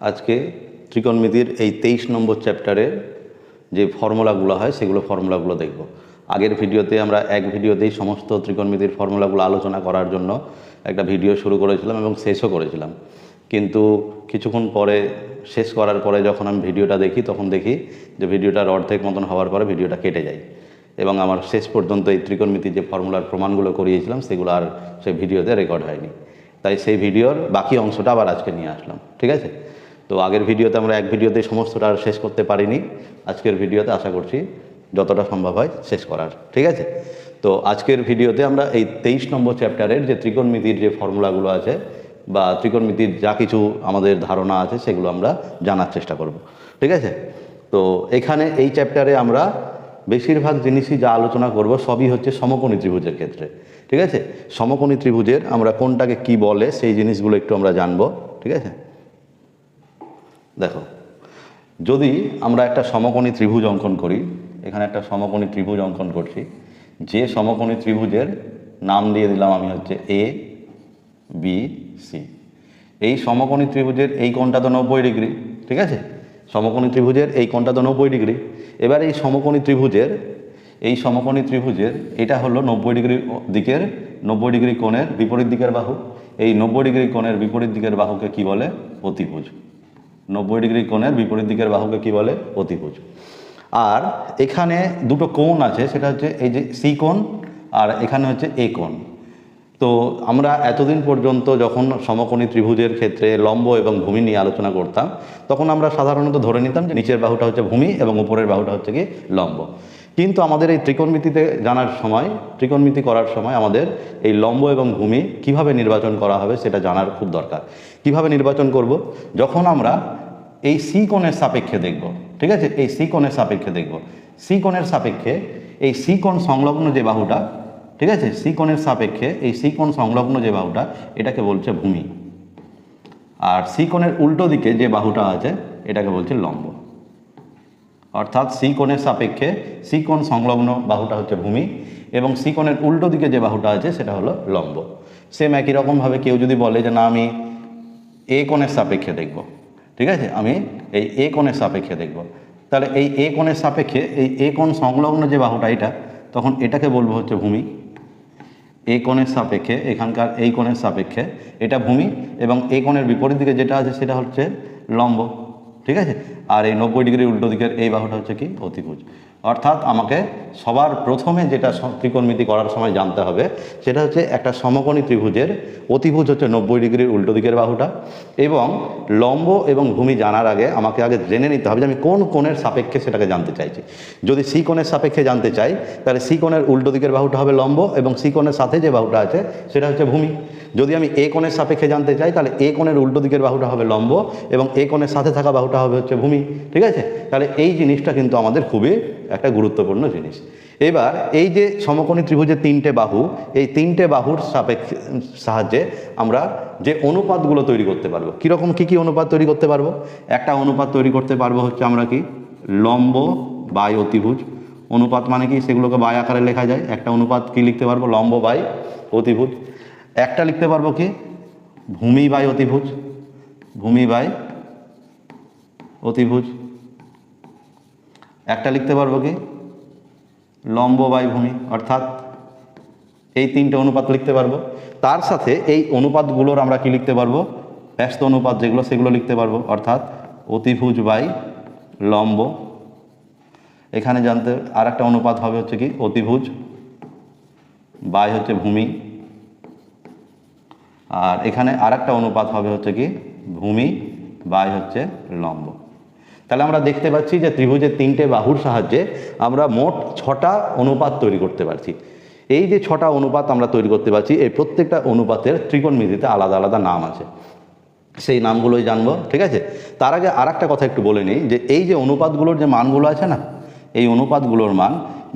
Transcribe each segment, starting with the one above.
আজকে ত্রিকোণমিতির এই 23 নম্বর চ্যাপ্টারের যে ফর্মুলাগুলো হয় সেগুলো ফর্মুলাগুলো দেখব। আগের ভিডিওতে আমরা এক ভিডিওতেই সমস্ত ত্রিকোণমিতির ফর্মুলাগুলো আলোচনা করার জন্য একটা ভিডিও শুরু করেছিলাম এবং শেষও করেছিলাম, কিন্তু কিছুক্ষণ পরে শেষ করার পরে যখন আমি ভিডিওটা দেখি তখন দেখি যে ভিডিওটার অর্ধেক মতন হওয়ার পরে ভিডিওটা কেটে যায় এবং আমার শেষ পর্যন্ত এই ত্রিকোণমিতির যে ফর্মুলার প্রমাণগুলো করিয়েছিলাম সেগুলো আর সেই ভিডিওতে রেকর্ড হয়নি। তাই সেই ভিডিওর বাকি অংশটা আবার আজকে নিয়ে আসলাম, ঠিক আছে? তো আগের ভিডিওতে আমরা এক ভিডিওতে সমস্তটা আর শেষ করতে পারিনি, আজকের ভিডিওতে আশা করছি যতটা সম্ভব হয় শেষ করার, ঠিক আছে? তো আজকের ভিডিওতে আমরা এই 23 নম্বর চ্যাপ্টারের যে ত্রিকোণমিতির যে ফর্মুলাগুলো আছে বা ত্রিকোণমিতির যা কিছু আমাদের ধারণা আছে সেগুলো আমরা জানার চেষ্টা করব, ঠিক আছে? তো এখানে এই চ্যাপ্টারে আমরা বেশিরভাগ জিনিসই যা আলোচনা করব সবই হচ্ছে সমকোণী ত্রিভুজের ক্ষেত্রে, ঠিক আছে? সমকোণী ত্রিভুজের আমরা কোনটাকে কি বলে সেই জিনিসগুলো একটু আমরা জানবো, ঠিক আছে? দেখো, যদি আমরা একটা সমকোণী ত্রিভুজ অঙ্কন করি, এখানে একটা সমকোণী ত্রিভুজ অঙ্কন করছি, যে সমকোণী ত্রিভুজের নাম দিয়ে দিলাম আমি হচ্ছে এ বি সি। এই সমকোণী ত্রিভুজের এই কোণটা তো 90 ডিগ্রি, ঠিক আছে? সমকোণী ত্রিভুজের এই কোণটা তো 90 ডিগ্রি। এবার এই সমকোণী ত্রিভুজের এটা হলো 90 ডিগ্রি দিকের 90 ডিগ্রি কোণের বিপরীত দিকের বাহু। এই 90 ডিগ্রি কোণের বিপরীত দিকের বাহুকে কি বলে? অতিভুজ। 90 ডিগ্রি কোণের বিপরীত দিকের বাহুকে কি বলে? অতিভুজ। আর এখানে দুটো কোণ আছে, সেটা হচ্ছে এই যে সি কোণ আর এখানে হচ্ছে এ কোণ। তো আমরা এতদিন পর্যন্ত যখন সমকোণী ত্রিভুজের ক্ষেত্রে লম্ব এবং ভূমি নিয়ে আলোচনা করতাম তখন আমরা সাধারণত ধরে নিতাম যে নিচের বাহুটা হচ্ছে ভূমি এবং উপরের বাহুটা হচ্ছে কি লম্ব। কিন্তু আমাদের এই ত্রিকোণমিতিতে ত্রিকোণমিতি করার সময় আমাদের এই লম্ব এবং ভূমি কিভাবে নির্বাচন করা হবে সেটা জানার খুব দরকার। কিভাবে নির্বাচন করব? যখন আমরা এই সি কোণের সাপেক্ষে দেখব, ঠিক আছে? এই সি কোণের সাপেক্ষে দেখব, সি কোণের সাপেক্ষে এই সি কোণ সংলগ্ন যে বাহুটা, ঠিক আছে? সি কোণের সাপেক্ষে এই সি কোণ সংলগ্ন যে বাহুটা এটাকে বলছে ভূমি, আর সি কোণের উল্টো দিকে যে বাহুটা আছে এটাকে বলছে লম্ব। অর্থাৎ সি কোণের সাপেক্ষে সি কোণ সংলগ্ন বাহুটা হচ্ছে ভূমি এবং সি কোণের উল্টো দিকে যে বাহুটা আছে সেটা হলো লম্ব। সেম একই রকমভাবে কেউ যদি বলে যে না আমি এ কোণের সাপেক্ষে দেখব, ঠিক আছে? আমি এই এ কোণের সাপেক্ষে দেখব, তাহলে এই এ কোণের সাপেক্ষে এই এ কোণ সংলগ্ন যে বাহুটা এটা, তখন এটাকে বলবো হচ্ছে ভূমি। এ কোণের সাপেক্ষে এখানকার এই কোণের সাপেক্ষে এটা ভূমি এবং এ কোণের বিপরীত দিকে যেটা আছে সেটা হচ্ছে লম্ব, ঠিক আছে? আর এই 90 ডিগ্রি উল্টো দিকের এই বাহুটা হচ্ছে কি? অতিভুজ। অর্থাৎ আমাকে সবার প্রথমে যেটা ত্রিকোণমিতি করার সময় জানতে হবে সেটা হচ্ছে একটা সমকোণী ত্রিভুজের অতিভুজ হচ্ছে 90 ডিগ্রির উল্টো দিকের বাহুটা, এবং লম্ব এবং ভূমি জানার আগে আমাকে আগে জেনে নিতে হবে যে আমি কোন কোণের সাপেক্ষে সেটাকে জানতে চাইছি। যদি সি কোণের সাপেক্ষে জানতে চাই তাহলে সি কোণের উল্টো দিকের বাহুটা হবে লম্ব এবং সি কোণের সাথে যে বাহুটা আছে সেটা হচ্ছে ভূমি। যদি আমি এ কোণের সাপেক্ষে জানতে চাই তাহলে এ কোণের উল্টো দিকের বাহুটা হবে লম্ব এবং এ কোণের সাথে থাকা বাহুটা হবে হচ্ছে ভূমি, ঠিক আছে? তাহলে এই জিনিসটা কিন্তু আমাদের খুবই একটা গুরুত্বপূর্ণ জিনিস। এবার এই যে সমকোণী ত্রিভুজের তিনটে বাহু, এই তিনটে বাহুর সাহায্যে আমরা যে অনুপাতগুলো তৈরি করতে পারবো, কীরকম কী কী অনুপাত তৈরি করতে পারবো? একটা অনুপাত তৈরি করতে পারবো হচ্ছে আমরা কি? লম্ব বাই অতিভুজ। অনুপাত মানে কি? সেগুলোকে বাই আকারে লেখা যায়। একটা অনুপাত কি লিখতে পারবো? লম্ব বাই অতিভুজ। একটা লিখতে পারবো কি? ভূমি বাই অতিভুজ। ভূমি বাই অতিভুজ। একটা লিখতে পারবো কি? লম্ব বাই ভূমি। অর্থাৎ এই তিনটে অনুপাত লিখতে পারবো। তার সাথে এই অনুপাতগুলোর আমরা কি লিখতে পারবো? ব্যস্ত অনুপাত যেগুলো সেগুলো লিখতে পারবো। অর্থাৎ অতিভুজ বাই লম্ব। এখানে জানতে আর একটা অনুপাত হবে হচ্ছে কি? অতিভুজ বাই হচ্ছে ভূমি। আর এখানে আর একটা অনুপাত হবে হচ্ছে কি? ভূমি বাই হচ্ছে লম্ব। তাহলে আমরা দেখতে পাচ্ছি যে ত্রিভুজের তিনটে বাহুর সাহায্যে আমরা মোট 6টা অনুপাত তৈরি করতে পারছি। এই যে 6টা অনুপাত আমরা তৈরি করতে পারছি, এই প্রত্যেকটা অনুপাতের ত্রিকোণমিতিতে আলাদা আলাদা নাম আছে, সেই নামগুলোই জানবো, ঠিক আছে? তার আগে আর একটা কথা একটু বলে নিই যে এই যে অনুপাতগুলোর যে মানগুলো আছে না, এই অনুপাতগুলোর মান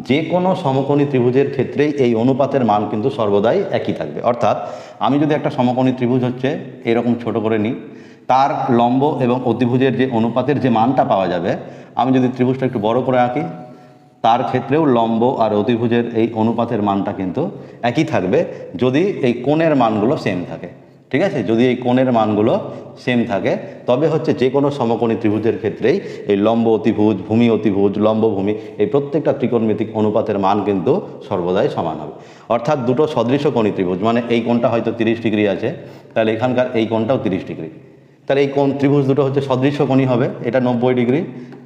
যে কোনো সমকোণী ত্রিভুজের ক্ষেত্রেই এই অনুপাতের মান কিন্তু সর্বদাই একই থাকবে। অর্থাৎ আমি যদি একটা সমকোণী ত্রিভুজ হচ্ছে এরকম ছোট করে নিই, তার লম্ব এবং অতিভুজের যে অনুপাতের যে মানটা পাওয়া যাবে, আমি যদি ত্রিভুজটা একটু বড় করে আঁকি তার ক্ষেত্রেও লম্ব আর অতিভুজের এই অনুপাতের মানটা কিন্তু একই থাকবে যদি এই কোণের মানগুলো সেম থাকে। ঠিক আছে, যদি এই কোণের মানগুলো সেম থাকে তবে হচ্ছে যে কোনো সমকোণী ত্রিভুজের ক্ষেত্রেই এই লম্ব অতিভুজ, ভূমি অতিভুজ, লম্ব ভূমি এই প্রত্যেকটা ত্রিকোণমিতিক অনুপাতের মান কিন্তু সর্বদাই সমান হবে। অর্থাৎ দুটো সদৃশকোণী ত্রিভুজ, মানে এই কোণটা হয়তো 30 ডিগ্রি আছে, তাহলে এখানকার এই কোণটাও 30 ডিগ্রি, তাহলে এই কোণ ত্রিভুজ দুটো হচ্ছে সদৃশকোণী হবে। এটা 90 ডিগ্রি,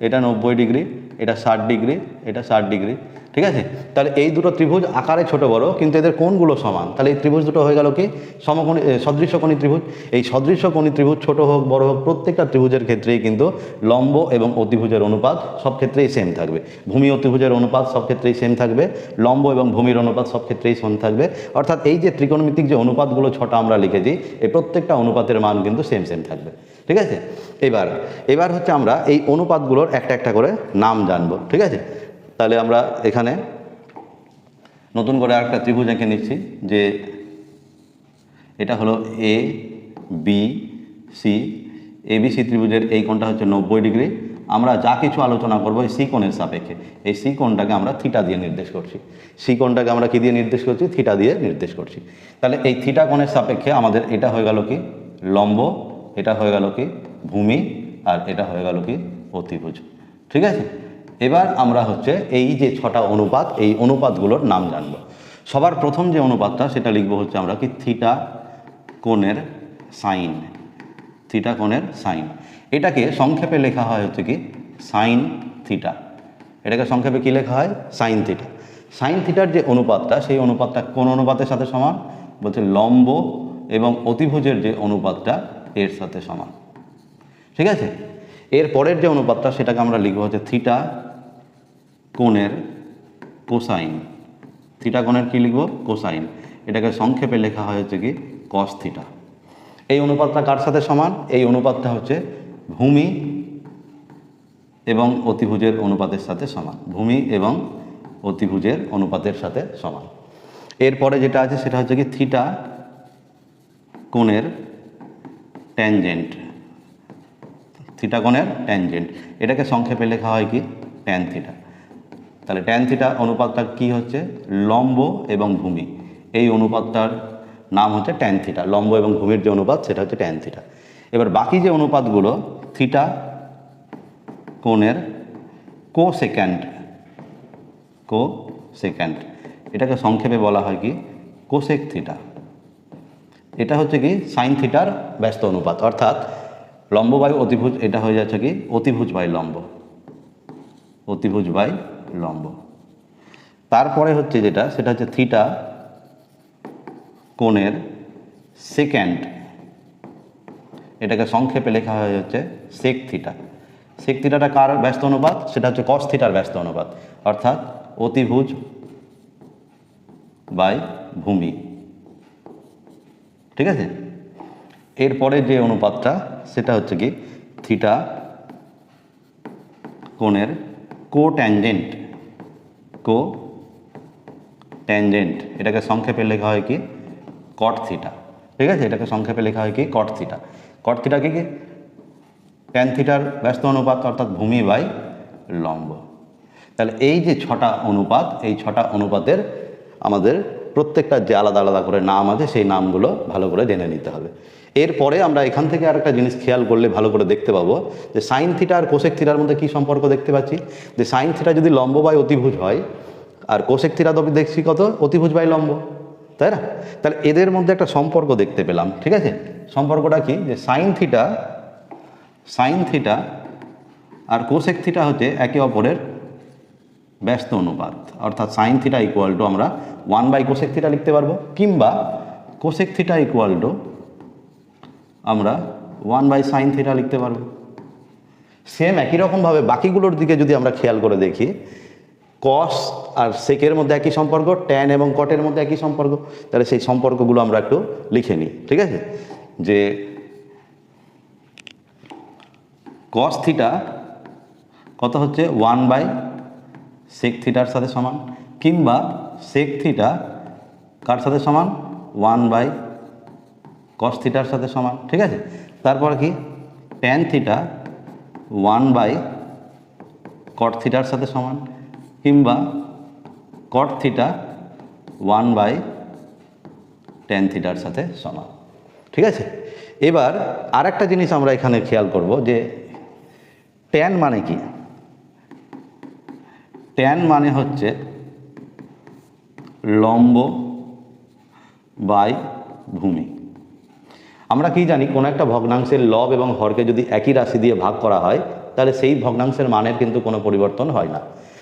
এটা 90 ডিগ্রি, এটা 60 ডিগ্রি, এটা 60 ডিগ্রি, ঠিক আছে। তাহলে এই দুটো ত্রিভুজ আকারে ছোট বড়, কিন্তু এদের কোণগুলো সমান, তাহলে এই ত্রিভুজ দুটো হয়ে গেল কি সমকোণী সদৃশকোণী ত্রিভুজ। এই সদৃশকোণী ত্রিভুজ ছোট হোক বড় হোক প্রত্যেকটা ত্রিভুজের ক্ষেত্রেই কিন্তু লম্ব এবং অতিভুজের অনুপাত সব ক্ষেত্রেই সেম থাকবে। ভূমি অতিভুজের অনুপাত সব ক্ষেত্রেই সেম থাকবে, লম্ব এবং ভূমির অনুপাত সব ক্ষেত্রেই সেম থাকবে। অর্থাৎ এই যে ত্রিকোণমিতিক যে অনুপাতগুলো ছটা আমরা লিখেছি, এই প্রত্যেকটা অনুপাতের মান কিন্তু সেম সেম থাকবে, ঠিক আছে। এবার হচ্ছে আমরা এই অনুপাতগুলোর একটা একটা করে নাম জানবো, ঠিক আছে। তাহলে আমরা এখানে নতুন করে আরেকটা ত্রিভুজ এঁকে নিচ্ছি, যে এটা হলো এ বি সি। ABC ত্রিভুজের এই কোণটা হচ্ছে 90 ডিগ্রি। আমরা যা কিছু আলোচনা করবো এই সি কোণের সাপেক্ষে, এই সি কোণটাকে আমরা থিটা দিয়ে নির্দেশ করছি। সি কোণটাকে আমরা কি দিয়ে নির্দেশ করছি? থিটা দিয়ে নির্দেশ করছি। তাহলে এই থিটা কোণের সাপেক্ষে আমাদের এটা হয়ে গেল কি লম্ব, এটা হয়ে গেল কি ভূমি, আর এটা হয়ে গেল কি অতিভুজ, ঠিক আছে। এবার আমরা হচ্ছে এই যে ছটা অনুপাত, এই অনুপাতগুলোর নাম জানবো। সবার প্রথম যে অনুপাতটা সেটা লিখবো হচ্ছে আমরা কি থিটা কোণের সাইন। থিটা কোণের সাইন, এটাকে সংক্ষেপে লেখা হয় হচ্ছে কি সাইন থিটা। এটাকে সংক্ষেপে কি লেখা হয়? Sine theta. সাইন থিটার যে অনুপাতটা, সেই অনুপাতটা কোন অনুপাতের সাথে সমান? বলছে লম্ব এবং অতিভুজের যে অনুপাতটা এর সাথে সমান, ঠিক আছে। এর পরের যে অনুপাতটা সেটাকে আমরা লিখবো হচ্ছে থিটা কোণের কোসাইন। থিটা কোণের কি লিখবো? কোসাইন। এটাকে সংক্ষেপে লেখা হয় হচ্ছে কি কস থিটা। এই অনুপাতটা কার সাথে সমান? এই অনুপাতটা হচ্ছে ভূমি এবং অতিভুজের অনুপাতের সাথে সমান। ভূমি এবং অতিভুজের অনুপাতের সাথে সমান। এরপরে যেটা আছে সেটা হচ্ছে কি থিটা কোণের ট্যানজেন্ট। থিটা কোণের ট্যানজেন্ট, এটাকে সংক্ষেপে লেখা হয় কি ট্যান থিটা। তাহলে ট্যান থিটা অনুপাতটা কি হচ্ছে? লম্ব এবং ভূমি, এই অনুপাতটার নাম হচ্ছে ট্যান থিটা। লম্ব এবং ভূমির যে অনুপাত সেটা হচ্ছে ট্যান থিটা। এবার বাকি যে অনুপাতগুলো, থিটা কোণের কোসেক্যান্ট। কোসেক্যান্ট, এটাকে সংক্ষেপে বলা হয় কি কোসেক থিটা। এটা হচ্ছে কি সাইন থিটার ব্যস্ত অনুপাত, অর্থাৎ লম্ব বাই অতিভুজ, এটা হয়ে যাচ্ছে কি অতিভুজ বাই লম্ব। অতিভুজ বাই লম্ব। তারপরে হচ্ছে যেটা সেটা হচ্ছে থিটা কোণের সেক্যান্ট। এটাকে সংক্ষেপে লেখা হয়ে যাচ্ছে সেক থিটা। সেক থিটাটা কার ব্যস্ত অনুপাত? সেটা হচ্ছে কস থিটার ব্যস্ত অনুপাত, অর্থাৎ অতিভুজ বাই ভূমি, ঠিক আছে। এরপরে যে অনুপাতটা সেটা হচ্ছে কি থিটা কোণের কোট্যানজেন্ট। কোট্যানজেন্ট, এটাকে সংক্ষেপে লেখা হয় কি কট থিটা, ঠিক আছে। এটাকে সংক্ষেপে লেখা হয় কি কট থিটা। কট থিটা কি ট্যান থিটার ব্যস্ত অনুপাত, অর্থাৎ ভূমি বাই লম্ব। তাহলে এই যে ছটা অনুপাত, এই ছটা অনুপাতের আমাদের প্রত্যেকটা যে আলাদা আলাদা করে নাম আছে সেই নামগুলো ভালো করে জেনে নিতে হবে। এরপরে আমরা এখান থেকে আরেকটা জিনিস খেয়াল করলে ভালো করে দেখতে পাবো যে সাইন থিটা আর কোসেক থিটার মধ্যে কী সম্পর্ক দেখতে পাচ্ছি, যে সাইন থিটা যদি লম্ব বাই অতিভুজ হয় আর কোসেক থিটা তবে দেখছি কত অতিভুজ বাই লম্ব, তাই না। তাহলে এদের মধ্যে একটা সম্পর্ক দেখতে পেলাম, ঠিক আছে। সম্পর্কটা কি? যে সাইন থিটা আর কোসেক থিটা হচ্ছে একে অপরের ব্যস্ত অনুপাত, অর্থাৎ সাইন থিটা ইকুয়াল টু আমরা 1 বাই কোসেক থিটা লিখতে পারবো, কিংবা কোসেক থিটা ইকুয়াল টু আমরা 1 বাই সাইন থিটা লিখতে পারবো। সেম একই রকমভাবে বাকিগুলোর দিকে যদি আমরা খেয়াল করে দেখি, কস আর সেকের মধ্যে একই সম্পর্ক, ট্যান এবং কটের মধ্যে একই সম্পর্ক। তাহলে সেই সম্পর্কগুলো আমরা একটু লিখে নিই, ঠিক আছে। যে কস থিটা কত হচ্ছে 1 বাই সেক থিটার সাথে সমান, কিংবা সেক থিটা কার সাথে সমান 1 বাই কস থিটার সাথে সমান, ঠিক আছে। তারপর কি ট্যান থিটা 1 বাই কট থিটার সাথে সমান, কিংবা কট থিটা 1 বাই ট্যান থিটার সাথে সমান, ঠিক আছে। এবার আর একটা জিনিস আমরা এখানে খেয়াল করব যে ট্যান মানে কি। ট্যান মানে হচ্ছে লম্ব বাই ভূমি। আমরা কি জানি, কোনো একটা ভগ্নাংশের লব এবং হরকে যদি একই রাশি দিয়ে ভাগ করা হয় তাহলে সেই ভগ্নাংশের মানের কিন্তু কোনো পরিবর্তন হয় না।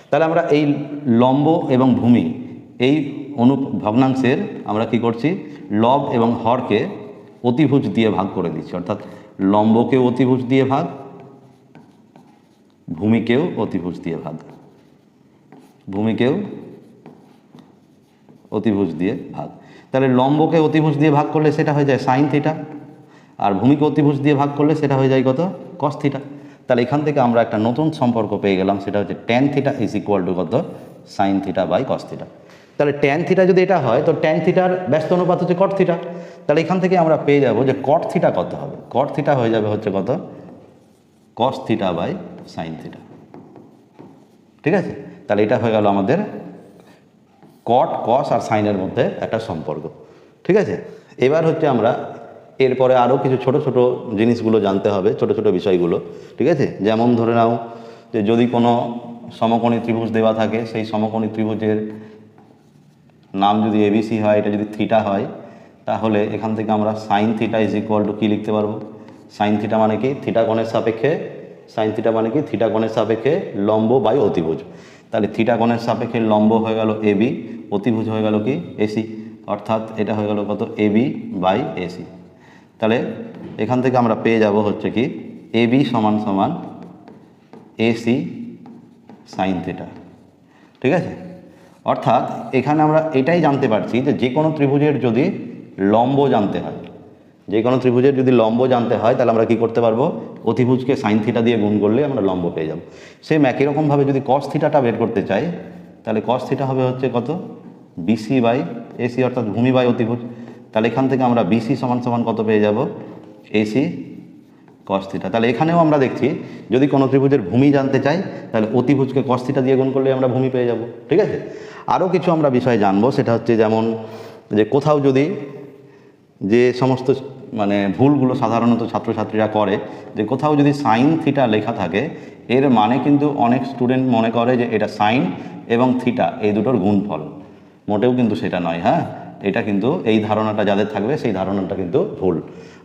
তাহলে আমরা এই লম্ব এবং ভূমি এই ভগ্নাংশের আমরা কি করছি, লব এবং হরকে অতিভুজ দিয়ে ভাগ করে দিচ্ছি, অর্থাৎ লম্বকেও অতিভুজ দিয়ে ভাগ, ভূমিকেও অতিভুজ দিয়ে ভাগ, ভূমিকেও অতিভুজ দিয়ে ভাগ। তাহলে লম্বকে অতিভুজ দিয়ে ভাগ করলে সেটা হয়ে যায় সাইন থিটা, আর ভূমিকে অতিভুজ দিয়ে ভাগ করলে সেটা হয়ে যায় কত, কস থিটা। তাহলে এখান থেকে আমরা একটা নতুন সম্পর্ক পেয়ে গেলাম, সেটা হচ্ছে tan theta is equal to কত, sine theta by cos theta. তাহলে ট্যান থিটা যদি এটা হয় তো ট্যান থিটার ব্যস্ত অনুপাত হচ্ছে কট থিটা। তাহলে এখান থেকে আমরা পেয়ে যাব যে কট থিটা কত হবে, কট থিটা হয়ে যাবে হচ্ছে কত, cos theta by sine theta. ঠিক আছে, তাহলে এটা হয়ে গেল আমাদের কট, কস আর সাইনের মধ্যে একটা সম্পর্ক। ঠিক আছে, এবার হচ্ছে আমরা এরপরে আরও কিছু ছোট ছোট জিনিসগুলো জানতে হবে, ছোট ছোট বিষয়গুলো। ঠিক আছে, যেমন ধরে নাও যে যদি কোনো সমকোণী ত্রিভুজ দেওয়া থাকে, সেই সমকোণী ত্রিভুজের নাম যদি এবিসি হয়, এটা যদি থিটা হয়, তাহলে এখান থেকে আমরা sine theta is equal to কী লিখতে পারবো, সাইন থিটা মানে কি, থিটা কোণের সাপেক্ষে, সাইন থিটা মানে কি, থিটা কোণের সাপেক্ষে লম্ব বাই অতিভুজ। তাহলে থিটা কোণের সাপেক্ষে লম্ব হয়ে গেল এবি, অতিভুজ হয়ে গেল কি এসি, অর্থাৎ এটা হয়ে গেল কত, এবি বাই এসি। তাহলে এখান থেকে আমরা পেয়ে যাব হচ্ছে কি এবি সমান সমান এসি সাইন থিটা। ঠিক আছে, অর্থাৎ এখানে আমরা এটাই জানতে পারছি যে যে কোনো ত্রিভুজের যদি লম্ব জানতে হয়, যে কোনো ত্রিভুজের যদি লম্ব জানতে হয় তাহলে আমরা কি করতে পারবো, অতিভুজকে সাইন থিটা দিয়ে গুণ করলে আমরা লম্ব পেয়ে যাব। সেম একই রকমভাবে যদি কস থিটাটা বের করতে চাই তাহলে কস থিটা হবে হচ্ছে কত, বিসি বাই এসি, অর্থাৎ ভূমি বাই অতিভুজ। তাহলে এখান থেকে আমরা বিসি সমান সমান কত পেয়ে যাব, এসি কস থিটা। তাহলে এখানেও আমরা দেখছি যদি কোনো ত্রিভুজের ভূমি জানতে চাই তাহলে অতিভুজকে কস থিটা দিয়ে গুণ করলে আমরা ভূমি পেয়ে যাব। ঠিক আছে, আরও কিছু আমরা বিষয় জানবো, সেটা হচ্ছে যেমন যে কোথাও যদি যে সমস্ত মানে ভুলগুলো সাধারণত ছাত্রছাত্রীরা করে, যে কোথাও যদি সাইন থিটা লেখা থাকে এর মানে কিন্তু অনেক স্টুডেন্ট মনে করে যে এটা সাইন এবং থিটা এই দুটোর গুণফল, মোটেও কিন্তু সেটা নয়। হ্যাঁ, এটা কিন্তু এই ধারণাটা যাদের থাকবে সেই ধারণাটা কিন্তু ভুল।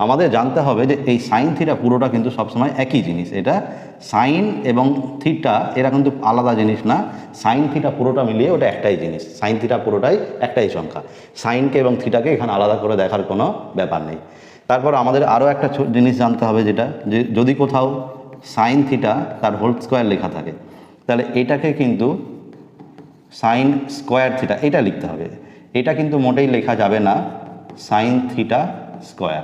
আমাদের জানতে হবে যে এই সাইন থিটা পুরোটা কিন্তু সবসময় একই জিনিস, এটা সাইন এবং থিটা এরা কিন্তু আলাদা জিনিস না, সাইন থিটা পুরোটা মিলিয়ে ওটা একটাই জিনিস, সাইন থিটা পুরোটাই একটাই সংখ্যা, সাইনকে এবং থিটাকে এখানে আলাদা করে দেখার কোনো ব্যাপার নেই। তারপর আমাদের আরও একটা জিনিস জানতে হবে, যেটা যে যদি কোথাও সাইন থিটা তার হোল স্কোয়ার লেখা থাকে তাহলে এটাকে কিন্তু সাইন স্কোয়ার থিটা এটা লিখতে হবে, এটা কিন্তু মোটেই লেখা যাবে না সাইন থিটা স্কোয়ার।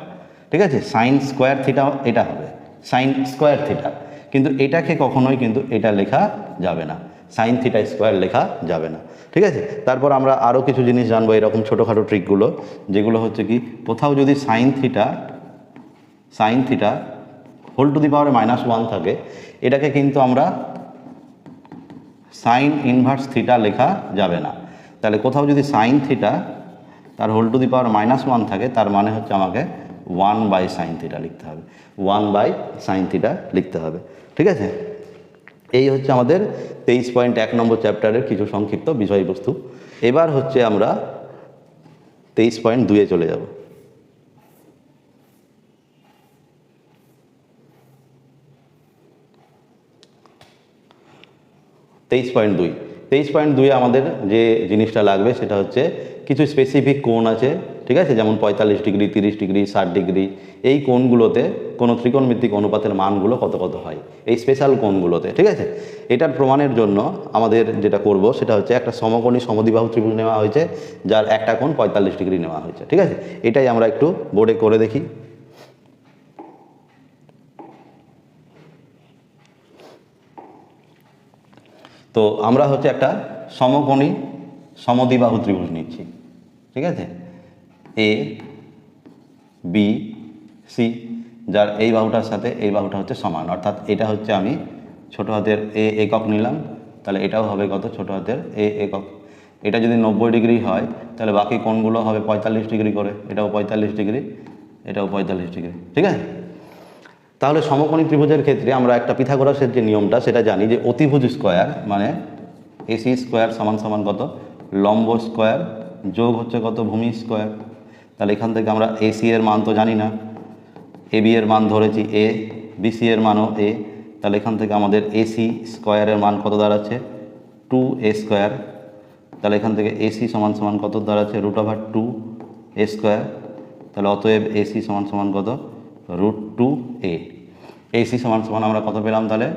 ঠিক আছে, সাইন স্কোয়ার থিটা এটা হবে সাইন স্কোয়ার থিটা, কিন্তু এটাকে কখনোই কিন্তু এটা লেখা যাবে না, সাইন থিটা স্কোয়ার লেখা যাবে না। ঠিক আছে, তারপর আমরা আরও কিছু জিনিস জানবো এরকম ছোটোখাটো ট্রিকগুলো, যেগুলো হচ্ছে কি কোথাও যদি sine theta whole to the পাওয়ারে -1 থাকে, এটাকে কিন্তু আমরা সাইন ইনভার্স থিটা লেখা যাবে না। তাহলে কোথাও যদি সাইন থিটা তার হোল টু দি পাওয়ার -1 থাকে, তার মানে হচ্ছে আমাকে 1 বাই সাইন থিটা লিখতে হবে, 1 বাই সাইন থিটা লিখতে হবে। ঠিক আছে, এই হচ্ছে আমাদের 23.1 নম্বর চ্যাপ্টারের কিছু সংক্ষিপ্ত বিষয়বস্তু। এবার হচ্ছে আমরা 23.2-এ চলে যাব। 23.2 আমাদের যে জিনিসটা লাগবে সেটা হচ্ছে কিছু স্পেসিফিক কোণ আছে। ঠিক আছে, যেমন 45 ডিগ্রি, 30 ডিগ্রি, 60 ডিগ্রি, এই কোণগুলোতে কোনো ত্রিকোণমিতিক অনুপাতের মানগুলো কত কত হয় এই স্পেশাল কোণগুলোতে। ঠিক আছে, এটার প্রমাণের জন্য আমাদের যেটা করব সেটা হচ্ছে একটা সমকোণী সমদ্বিবাহু ত্রিভুজ নেওয়া হয়েছে যার একটা কোণ 45 ডিগ্রি নেওয়া হয়েছে। ঠিক আছে, এটাই আমরা একটু বোর্ডে করে দেখি। তো আমরা হচ্ছে একটা সমকোণী সমদ্বিবাহু ত্রিভুজ নিচ্ছি। ঠিক আছে, এ বি সি, যার এই বাহুটার সাথে এই বাহুটা হচ্ছে সমান, অর্থাৎ এটা হচ্ছে আমি ছোট হাতের এ একক নিলাম, তাহলে এটাও হবে কত, ছোট হাতের এ একক। এটা যদি 90 ডিগ্রি হয় তাহলে বাকি কোণগুলো হবে 45 ডিগ্রি করে, এটাও 45 ডিগ্রি, এটাও 45 ডিগ্রি, ঠিক আছে। তাহলে সমকোণী ত্রিভুজের ক্ষেত্রে আমরা একটা পিথাগোরাসের যে নিয়মটা সেটা জানি যে অতিভুজ স্কোয়ার মানে এসি স্কোয়ার সমান সমান কত লম্ব স্কোয়ার যোগ হচ্ছে কত ভূমি স্কোয়ার। তাহলে এখান থেকে আমরা এসি এর মান তো জানি না, এ বি এর মান ধরেছি এ, বিসি এর মানও এ, তাহলে এখান থেকে আমাদের এসি স্কোয়ারের মান কত দাঁড়াচ্ছে 2a স্কোয়ার। তাহলে এখান থেকে এসি সমান সমান কত দাঁড়াচ্ছে √2a স্কোয়ার। তাহলে অতএব এসি সমান সমান কত √2a। এসি সমান সমান আমরা কত পেলাম তাহলে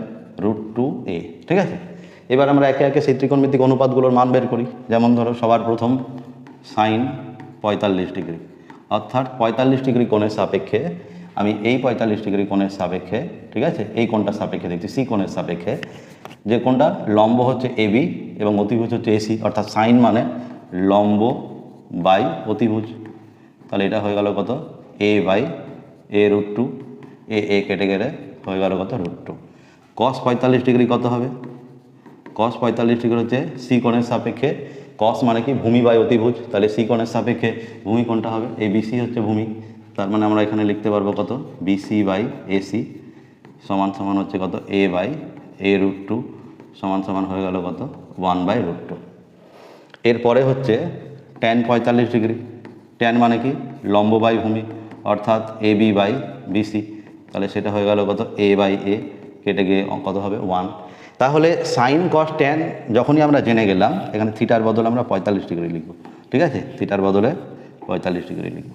√2a, ঠিক আছে। এবার আমরা একে একে সেই ত্রিকোণমিতিক অনুপাতগুলোর মান বের করি। যেমন ধরো সবার প্রথম সাইন 45 ডিগ্রি, অর্থাৎ 45 ডিগ্রি কোণের সাপেক্ষে আমি এই 45 ডিগ্রি কোণের সাপেক্ষে, ঠিক আছে, এই কোণটার সাপেক্ষে দেখছি সি কোণের সাপেক্ষে যে কোণটা লম্ব হচ্ছে এবি এবং অতিভুজ হচ্ছে এসি, অর্থাৎ সাইন মানে লম্ব বাই অতিভুজ। তাহলে এটা হয়ে গেল কত এ বাই এ √2, এ কেটে গেলে হয়ে গেল কত √2। কস 45 ডিগ্রি কত হবে, কস 45 ডিগ্রি হচ্ছে সি কোণের সাপেক্ষে, কস মানে কি ভূমি বাই অতিভুজ, তাহলে সি কোণের সাপেক্ষে ভূমি কোণটা হবে এই বিসি হচ্ছে ভূমি। তার মানে আমরা এখানে লিখতে পারবো কত বিসি বাই এসি সমান সমান হচ্ছে কত এ বাই এ √2 সমান সমান হয়ে গেল কত 1/√2। এরপরে হচ্ছে ট্যান 45 ডিগ্রি, ট্যান মানে কি লম্ব বাই ভূমি, অর্থাৎ এ বি বাই বিসি, তাহলে সেটা হয়ে গেল কত এ বাই এ কেটে গিয়ে কত হবে 1। তাহলে সাইন কস ট্যান যখনই আমরা জেনে গেলাম এখানে থিটার বদলে আমরা 45 ডিগ্রি লিখব, ঠিক আছে, থিটার বদলে 45 ডিগ্রি লিখব।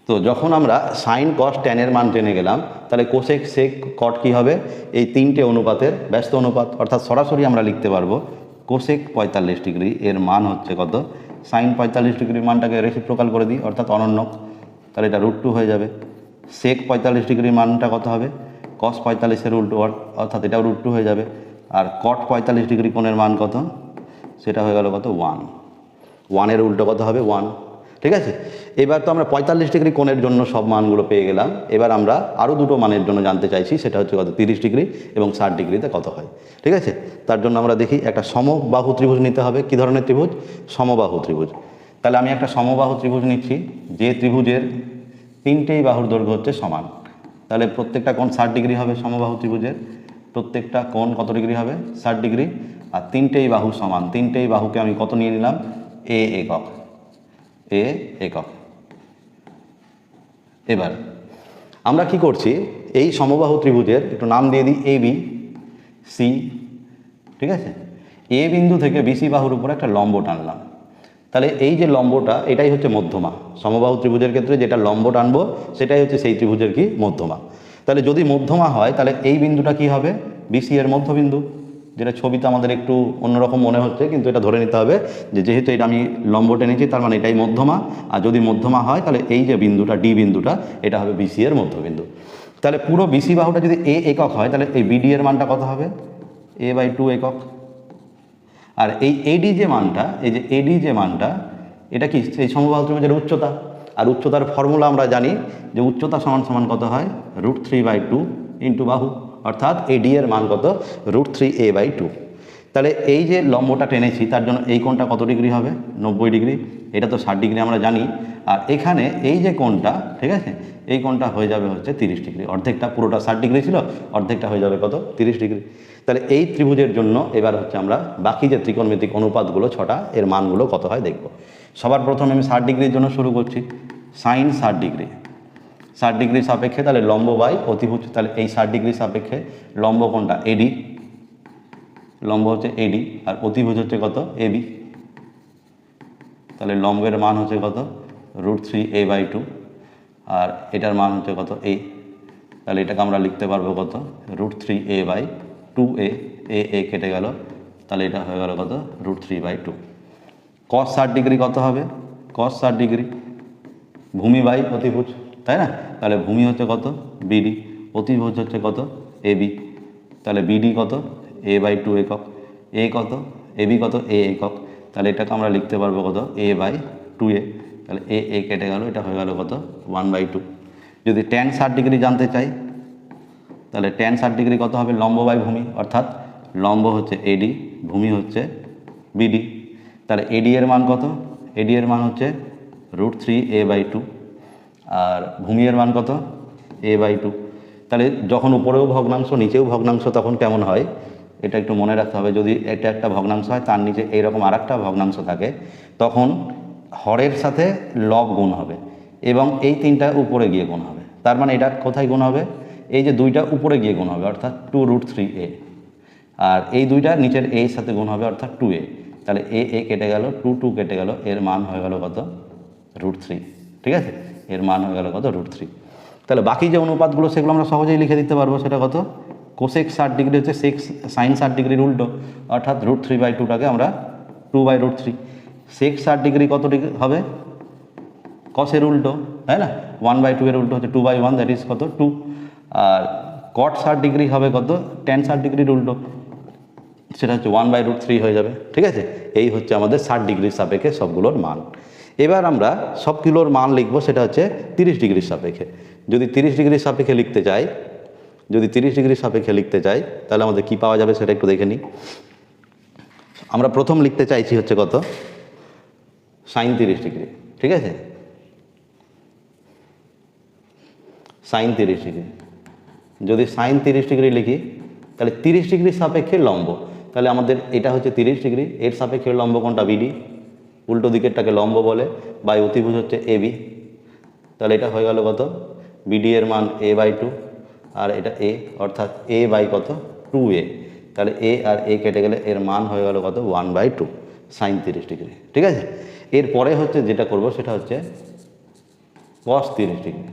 তো যখন আমরা সাইন কস ট্যানের মান জেনে গেলাম তাহলে কোসেক সেক কট কী হবে, এই তিনটে অনুপাতের ব্যস্ত অনুপাত, অর্থাৎ সরাসরি আমরা লিখতে পারবো কোসেক 45 ডিগ্রি এর মান হচ্ছে কত সাইন 45 ডিগ্রির মানটাকে রেসিপ্রোকাল করে দিই অর্থাৎ অনন্যক, তাহলে এটা √2 হয়ে যাবে। সেক 45 ডিগ্রির মানটা কত হবে কস 45-এর উল্টো, অর্থাৎ এটাও √2 হয়ে যাবে। আর কট 45 ডিগ্রি কোণের মান কত সেটা হয়ে গেল কত 1, 1-এর উল্টো কত হবে 1, ঠিক আছে। এবার তো আমরা 45 ডিগ্রি কোণের জন্য সব মানগুলো পেয়ে গেলাম। এবার আমরা আরও দুটো মানের জন্য জানতে চাইছি, সেটা হচ্ছে কত 30 ডিগ্রি এবং 60 ডিগ্রিতে কত হয়, ঠিক আছে। তার জন্য আমরা দেখি একটা সমবাহু ত্রিভুজ নিতে হবে। কী ধরনের ত্রিভুজ, সমবাহু ত্রিভুজ। তাহলে আমি একটা সমবাহু ত্রিভুজ নিচ্ছি যে ত্রিভুজের তিনটেই বাহুর দৈর্ঘ্য হচ্ছে সমান, তাহলে প্রত্যেকটা কোণ 60 ডিগ্রি হবে। সমবাহু ত্রিভুজের প্রত্যেকটা কোণ কত ডিগ্রি হবে 60 ডিগ্রি, আর তিনটেই বাহু সমান, তিনটেই বাহুকে আমি কত নিয়ে নিলাম এ একক, এ একক। এবার আমরা কি করছি এই সমবাহু ত্রিভুজের একটু নাম দিয়ে দিই এ বি সি, ঠিক আছে। এ বিন্দু থেকে বিসি বাহুর উপরে একটা লম্ব টানলাম, তাহলে এই যে লম্বটা এটাই হচ্ছে মধ্যমা। সমবাহু ত্রিভুজের ক্ষেত্রে যেটা লম্ব টানবো সেটাই হচ্ছে সেই ত্রিভুজের কি মধ্যমা। তাহলে যদি মধ্যমা হয় তাহলে এই বিন্দুটা কি হবে বিসি এর মধ্যবিন্দু, যেটা ছবিতে আমাদের একটু অন্যরকম মনে হচ্ছে কিন্তু এটা ধরে নিতে হবে যে যেহেতু এটা আমি লম্ব টেনেছি তার মানে এটাই মধ্যমা, আর যদি মধ্যমা হয় তাহলে এই যে বিন্দুটা ডি বিন্দুটা এটা হবে বিসি এর মধ্যবিন্দু। তাহলে পুরো বিসি বাহুটা যদি এ একক হয় তাহলে এই বিডি এর মানটা কত হবে a/2 একক। আর এই এডি যে মানটা, এই যে এডি যে মানটা এটা কি সেই সমবাহু ত্রিভুজের উচ্চতা, আর উচ্চতার ফর্মুলা আমরা জানি যে উচ্চতা সমান সমান কত হয় √3/2 ইন্টু বাহু, অর্থাৎ এডি এর মান কত √3a/2। তাহলে এই যে লম্বটা টেনেছি তার জন্য এই কোণটা কত ডিগ্রি হবে 90 ডিগ্রি, এটা তো 60 ডিগ্রি আমরা জানি। আর এখানে এই যে কোণটা, ঠিক আছে, এই কোণটা হয়ে যাবে হচ্ছে 30 ডিগ্রি, অর্ধেকটা পুরোটা 60 ডিগ্রি ছিল, অর্ধেকটা হয়ে যাবে কত 30 ডিগ্রি। তাহলে এই ত্রিভুজের জন্য এবার হচ্ছে আমরা বাকি যে ত্রিকোণমিতিক অনুপাতগুলো 6টা এর মানগুলো কত হয় দেখব। সবার প্রথমে আমি 60 ডিগ্রির জন্য শুরু করছি, সাইন 60 ডিগ্রি, 60 ডিগ্রির সাপেক্ষে তাহলে লম্ব বাই অতিভুজ, তাহলে এই 60 ডিগ্রির সাপেক্ষে লম্ব কোণটা এডি, লম্ব হচ্ছে এডি আর অতিভুজ হচ্ছে কত এবি, তাহলে লম্বের মান হচ্ছে কত √3a/2 আর এটার মান হচ্ছে কত এ, তাহলে এটাকে আমরা লিখতে পারবো কত √3a/2a, এ কেটে গেল, তাহলে এটা হয়ে গেল কত √3/2। cos 60 ডিগ্রি কত হবে cos 60 ডিগ্রি ভূমি বাই অতিভুজ, তাই না, তাহলে ভূমি হচ্ছে কত বিডি, অতিভুজ হচ্ছে কত এবি, তাহলে বিডি কত a/2 একক, এ কত এবি কত এ একক, তাহলে এটাকে আমরা লিখতে পারবো কত a/2a, তাহলে এ কেটে গেল, এটা হয়ে গেল কত 1/2। যদি tan 60 ডিগ্রি জানতে চাই তাহলে tan 60 ডিগ্রি কত হবে লম্ব বাই ভূমি, অর্থাৎ লম্ব হচ্ছে এডি, ভূমি হচ্ছে বিডি, তাহলে এডি এর মান কত? এডি এর মান হচ্ছে √3a/2 আর ভূমি এর মান কত? a/2। তাহলে যখন উপরেও ভগ্নাংশ নিচেও ভগ্নাংশ তখন কেমন হয় এটা একটু মনে রাখতে হবে। যদি এটা একটা ভগ্নাংশ হয় তার নিচে এইরকম আরেকটা ভগ্নাংশ থাকে তখন হরের সাথে লব গুণ হবে এবং এই তিনটা উপরে গিয়ে গুণ হবে। তার মানে এটা কোথায় গুণ হবে? এই যে দুইটা উপরে গিয়ে গুণ হবে অর্থাৎ 2√3a, আর এই দুইটা নিচের এর সাথে গুণ হবে অর্থাৎ 2a। তাহলে এ কেটে গেল, 2 কেটে গেল, এর মান হয়ে গেল কত? √3। ঠিক আছে, এর মান হয়ে গেল কত? √3। তাহলে বাকি যে অনুপাতগুলো সেগুলো আমরা সহজেই লিখে দিতে পারবো। সেটা কত? কোসেক 60 ডিগ্রি হচ্ছে সাইন 60 ডিগ্রির উল্টো, অর্থাৎ √3/2টাকে আমরা 2/√3। সেক 60 ডিগ্রি কত ডিগ্রি হবে? কসের উল্টো, তাই না? 1/2 এর উল্টো হচ্ছে 2/1, দ্যাট ইজ কত? 2। আর কট 60 ডিগ্রি হবে কত? ট্যান 60 ডিগ্রির উল্টো, সেটা হচ্ছে 1/√3 হয়ে যাবে। ঠিক আছে, এই হচ্ছে আমাদের 60 ডিগ্রির সাপেক্ষে সবগুলোর মান। এবার আমরা সবগুলোর মান লিখবো সেটা হচ্ছে 30 ডিগ্রির সাপেক্ষে। যদি 30 ডিগ্রির সাপেক্ষে লিখতে চাই, যদি 30 ডিগ্রির সাপেক্ষে লিখতে চাই তাহলে আমাদের কি পাওয়া যাবে সেটা একটু দেখে নিই। আমরা প্রথম লিখতে চাইছি হচ্ছে কত? Sine 30 degree. ঠিক আছে, সাইন 30 ডিগ্রি। যদি সাইন 30 ডিগ্রি লিখি তাহলে 30 ডিগ্রির সাপেক্ষে লম্ব, তাহলে আমাদের এটা হচ্ছে 30 ডিগ্রি, এর সাপেক্ষে লম্ব কোনটা? বিডি। উল্টো দিকেরটাকে লম্ব বলে, বাই অতিভুজ হচ্ছে এবি। তাহলে এটা হয়ে গেল কত? বিডি এর মান a/2 আর এটা এ, অর্থাৎ a বাই কত? 2a। তাহলে এ আর এ কেটে গেলে এর মান হয়ে গেল কত? 1/2 সাইন 30 ডিগ্রি। ঠিক আছে, এরপরে হচ্ছে যেটা করব সেটা হচ্ছে কস 30 ডিগ্রি।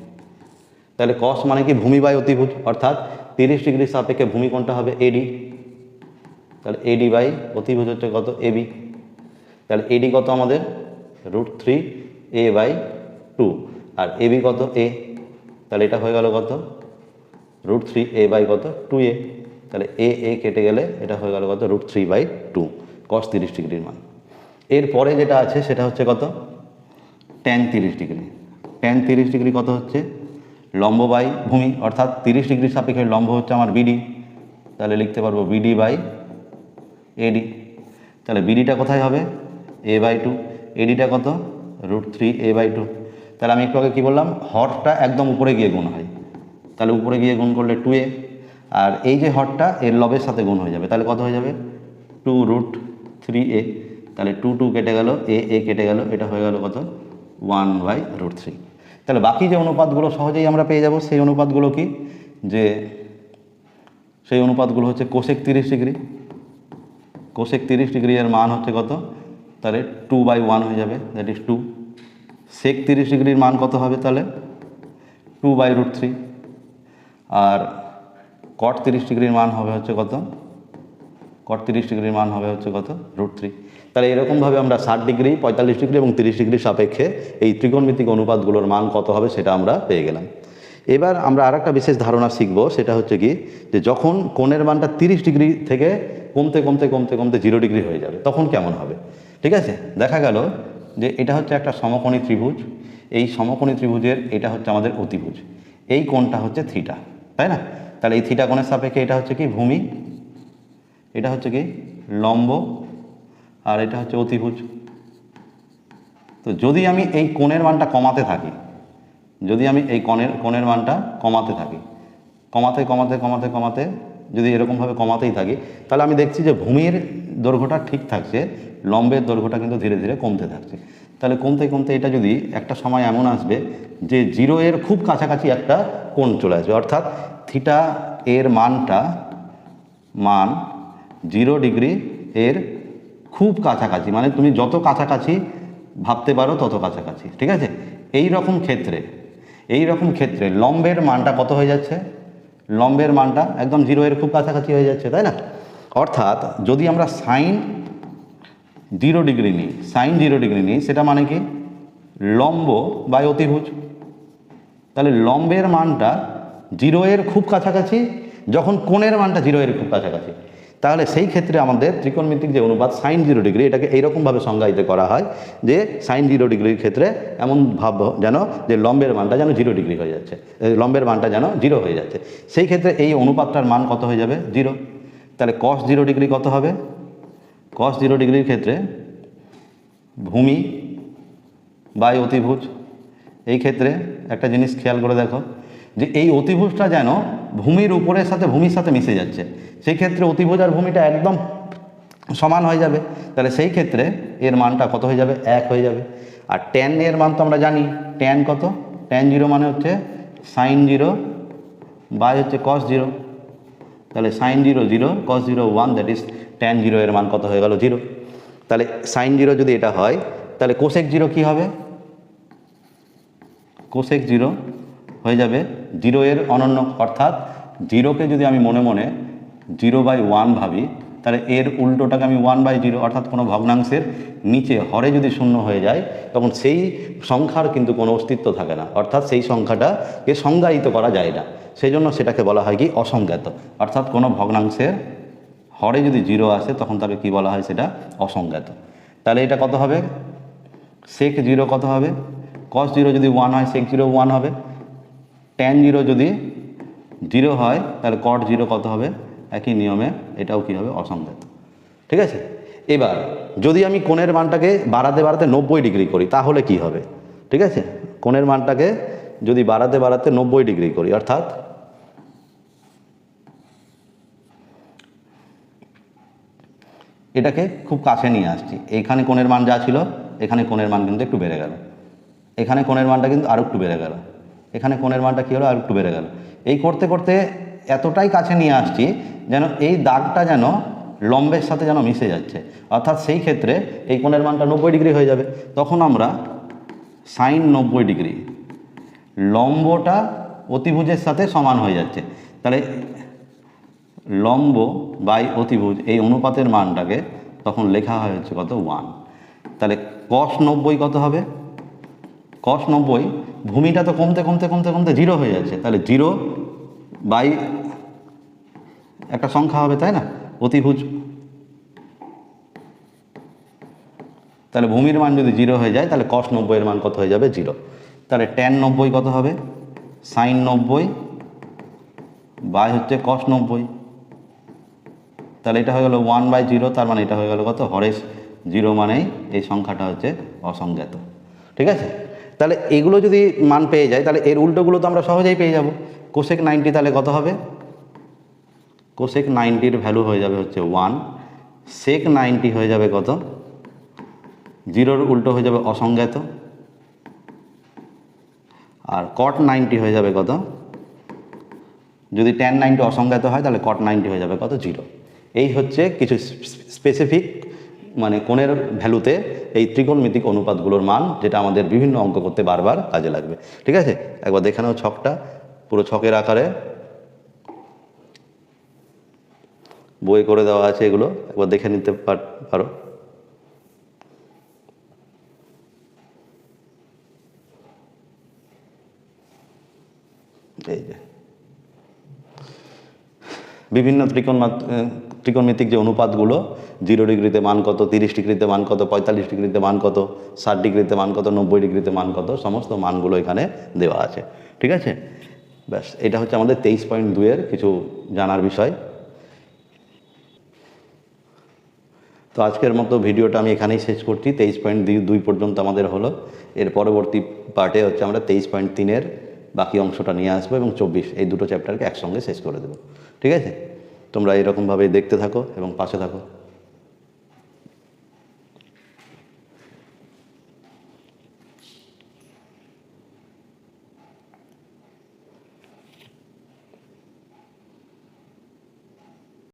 তাহলে কস মানে কি? ভূমি বাই অতিভুজ, অর্থাৎ 30 ডিগ্রির সাপেক্ষে ভূমি কোনটা হবে? এডি। তাহলে এডি বাই অতিভুজ হচ্ছে কত? এবি। তাহলে এডি কত আমাদের? √3a/2 আর এবি কত? এ। তাহলে এটা হয়ে গেল কত? √3a/ কত? 2a। তাহলে এ কেটে গেলে এটা হয়ে গেল কত? √3/2 কস 30 ডিগ্রির মান। এরপরে যেটা আছে সেটা হচ্ছে কত? Tan 30 degree. ট্যান 30 ডিগ্রি কত হচ্ছে? লম্ব বাই ভূমি, অর্থাৎ 30 ডিগ্রির সাপেক্ষে লম্ব হচ্ছে আমার বিডি। তাহলে লিখতে পারবো বিডি বাই এডি। তাহলে বিডিটা কোথায় হবে? a/2। এডিটা কত? √3a/2। তাহলে আমি একটু আগে কী বললাম? হরটা একদম উপরে গিয়ে গুণ হয়, তাহলে উপরে গিয়ে গুণ করলে 2a, আর এই যে হরটা এর লবের সাথে গুণ হয়ে যাবে, তাহলে কত হয়ে যাবে? 2√3a। তাহলে 2 কেটে গেল, এ কেটে গেল, এটা হয়ে গেল কত? 1/√3। তাহলে বাকি যে অনুপাতগুলো সহজেই আমরা পেয়ে যাব। সেই অনুপাতগুলো কি? যে সেই অনুপাতগুলো হচ্ছে কোসেক 30 ডিগ্রি। কোসেক 30 ডিগ্রি এর মান হচ্ছে কত? তাহলে 2/1 হয়ে যাবে, দ্যাট ইজ 2। সেক 30 ডিগ্রির মান কত হবে? তাহলে 2/√3। আর কট 30 ডিগ্রির মান হবে হচ্ছে কত? কট 30 ডিগ্রির মান হবে হচ্ছে কত? √3। তাহলে এরকমভাবে আমরা 60 ডিগ্রি, 45 ডিগ্রি এবং 30 ডিগ্রির সাপেক্ষে এই ত্রিকোণমিতিক অনুপাতগুলোর মান কত হবে সেটা আমরা পেয়ে গেলাম। এবার আমরা আরেকটা বিশেষ ধারণা শিখব, সেটা হচ্ছে কি? যে যখন কোণের মানটা 30 ডিগ্রি থেকে কমতে কমতে কমতে কমতে 0 ডিগ্রি হয়ে যাবে তখন কেমন হবে। ঠিক আছে, দেখা গেল যে এটা হচ্ছে একটা সমকোণী ত্রিভুজ। এই সমকোণী ত্রিভুজের এটা হচ্ছে আমাদের অতিভুজ, এই কোণটা হচ্ছে থিটা, তাই না? তাহলে এই থিটা কোণের সাপেক্ষে এটা হচ্ছে কি? ভূমি, এটা হচ্ছে কি? লম্ব, আর এটা হচ্ছে অতিভুজ। তো যদি আমি এই কোণের মানটা কমাতে থাকি, যদি আমি এই কোণের মানটা কমাতে থাকি, কমাতে কমাতে কমাতে কমাতে যদি এরকমভাবে কমাতেই থাকি, তাহলে আমি দেখছি যে ভূমির দৈর্ঘ্যটা ঠিক থাকছে, লম্বের দৈর্ঘ্যটা কিন্তু ধীরে ধীরে কমতে থাকছে। তাহলে কমতে কমতে এটা যদি একটা সময় এমন আসবে যে 0 এর খুব কাছাকাছি একটা কোণ চলে আসবে, অর্থাৎ থিটা এর মান 0 ডিগ্রি এর খুব কাছাকাছি, মানে তুমি যত কাছাকাছি ভাবতে পারো তত কাছাকাছি। ঠিক আছে, এই রকম ক্ষেত্রে লম্বের মানটা কত হয়ে যাচ্ছে? লম্বের মানটা একদম 0 এর খুব কাছাকাছি হয়ে যাচ্ছে, তাই না? অর্থাৎ যদি আমরা সাইন 0 ডিগ্রি নিই, সেটা মানে কি? লম্ব বাই অতিভুজ। তাহলে লম্বের মানটা 0 এর খুব কাছাকাছি যখন কোণের মানটা 0 এর খুব কাছাকাছি, তাহলে সেই ক্ষেত্রে আমাদের ত্রিকোণমিতিক যে অনুপাত সাইন 0 ডিগ্রি, এটাকে এইরকমভাবে সংজ্ঞায়িত করা হয় যে সাইন 0 ডিগ্রির ক্ষেত্রে এমন ভাব যেন যে লম্বের মানটা যেন 0 ডিগ্রি হয়ে যাচ্ছে, লম্বের মানটা যেন 0 হয়ে যাচ্ছে। সেই ক্ষেত্রে এই অনুপাতটার মান কত হয়ে যাবে? 0। তাহলে কস 0 ডিগ্রি কত হবে? কস 0 ডিগ্রির ক্ষেত্রে ভূমি বাই অতিভুজ। এই ক্ষেত্রে একটা জিনিস খেয়াল করে দেখো যে এই অতিভুজটা যেন ভূমির উপরের সাথে ভূমির সাথে মিশে যাচ্ছে, সেই ক্ষেত্রে অতিভুজ আর ভূমিটা একদম সমান হয়ে যাবে। তাহলে সেই ক্ষেত্রে এর মানটা কত হয়ে যাবে? 1 হয়ে যাবে। আর ট্যান এর মান তো আমরা জানি, ট্যান কত? ট্যান 0 মানে হচ্ছে সাইন 0 বাই হচ্ছে কস 0। তাহলে sine 0 0, cos 0 1, that is tan 0 এর মান কত হয়ে গেল? 0। তাহলে সাইন 0 যদি এটা হয় তাহলে কোসেক 0 কী হবে? কোসেক 0 হয়ে যাবে 0 এর অনন্য, অর্থাৎ 0কে যদি আমি মনে মনে 0/1 ভাবি তাহলে এর উল্টোটাকে আমি 1/0, অর্থাৎ কোনো ভগ্নাংশের নিচে হরে যদি শূন্য হয়ে যায় তখন সেই সংখ্যার কিন্তু কোনো অস্তিত্ব থাকে না, অর্থাৎ সেই সংখ্যাটাকে সংজ্ঞায়িত করা যায় না। সেই জন্য সেটাকে বলা হয় কি? অসংজ্ঞাত। অর্থাৎ কোনো ভগ্নাংশের হরে যদি 0 আসে তখন তাকে কি বলা হয়? সেটা অসংজ্ঞাত। তাহলে এটা কত হবে? সেক 0 কত হবে? কস 0 যদি 1 হয় সেক 0 1 হবে। ট্যান 0 যদি 0 হয় তাহলে কট 0 কত হবে? একই নিয়মে এটাও কী হবে? অসংজ্ঞাত। ঠিক আছে। এবার যদি আমি কোণের মানটাকে বাড়াতে বাড়াতে 90 ডিগ্রি করি তাহলে কি হবে? ঠিক আছে, কোণের মানটাকে যদি বাড়াতে বাড়াতে 90 ডিগ্রি করি, অর্থাৎ এটাকে খুব কাছে নিয়ে আসছি, এইখানে কোণের মান যা ছিল এখানে কোণের মান কিন্তু একটু বেড়ে গেল, এখানে কোণের মানটা কিন্তু আরও একটু বেড়ে গেল, এখানে কোণের মানটা কী হলো? আর একটু বেড়ে গেল। এই করতে করতে এতটাই কাছে নিয়ে আসছি যেন এই দাগটা যেন লম্বের সাথে যেন মিশে যাচ্ছে, অর্থাৎ সেই ক্ষেত্রে এই কোণের মানটা 90 ডিগ্রি হয়ে যাবে। তখন আমরা সাইন 90 ডিগ্রি, লম্বটা অতিভুজের সাথে সমান হয়ে যাচ্ছে, তাহলে লম্ব বাই অতিভুজ এই অনুপাতের মানটাকে তখন লেখা হয় হচ্ছে কত? 1। তাহলে কস 90 কত হবে? কস 90, ভূমিটা তো কমতে কমতে কমতে কমতে 0 হয়ে যাচ্ছে, তাহলে 0 বাই একটা সংখ্যা হবে, তাই না? অতিভুজ। তাহলে ভূমির মান যদি 0 হয়ে যায় তাহলে কস 90 এর মান কত হয়ে যাবে? 0। তাহলে ট্যান 90 কত হবে? সাইন 90 বাই হচ্ছে কস 90। তাহলে এটা হয়ে গেল 1/0, তার মানে এটা হয়ে গেল কত? হরেস 0 মানেই এই সংখ্যাটা হচ্ছে অসংজ্ঞাত। ঠিক আছে। তাহলে এগুলো যদি মান পেয়ে যায় তাহলে এর উল্টোগুলো তো আমরা সহজেই পেয়ে যাব। কোসেক 90 তাহলে কত হবে? কোসেক 90-র ভ্যালু হয়ে যাবে হচ্ছে 1, সেক 90 হয়ে যাবে কত? 0-র উল্টো হয়ে যাবে অসংজ্ঞাত, আর কট 90 হয়ে যাবে কত? যদি ট্যান 90 অসংজ্ঞাত হয় তাহলে কট 90 হয়ে যাবে কত? 0। এই হচ্ছে কিছু স্পেসিফিক মানে কোণের ভ্যালুতে এই ত্রিকোণমিতিক অনুপাতগুলোর মান, যেটা আমাদের বিভিন্ন অঙ্ক করতে বারবার কাজে লাগবে। ঠিক আছে, একবার দেখে নাও ছকটা পুরো ছকের আকারে বই করে দেওয়া আছে, এগুলো একবার দেখে নিতে পারো। এই যে বিভিন্ন ত্রিকোণমিতিক যে অনুপাতগুলো, 0 ডিগ্রিতে মান কত, 30 ডিগ্রিতে মান কত, 45 ডিগ্রিতে মান কত, 60 ডিগ্রিতে মান কত, 90 ডিগ্রিতে মান কত, সমস্ত মানগুলো এখানে দেওয়া আছে। ঠিক আছে, ব্যাস এটা হচ্ছে আমাদের 23.2-এর কিছু জানার বিষয়। তো আজকের মতো ভিডিওটা আমি এখানেই শেষ করছি। 23.2 পর্যন্ত আমাদের হলো। এর পরবর্তী পার্টে হচ্ছে আমরা 23.3-এর বাকি অংশটা নিয়ে আসবো এবং 24, এই দুটো চ্যাপ্টারকে একসঙ্গে শেষ করে দেবো। ঠিক আছে, তোমরা এরকমভাবেই দেখতে থাকো এবং পাশে থাকো।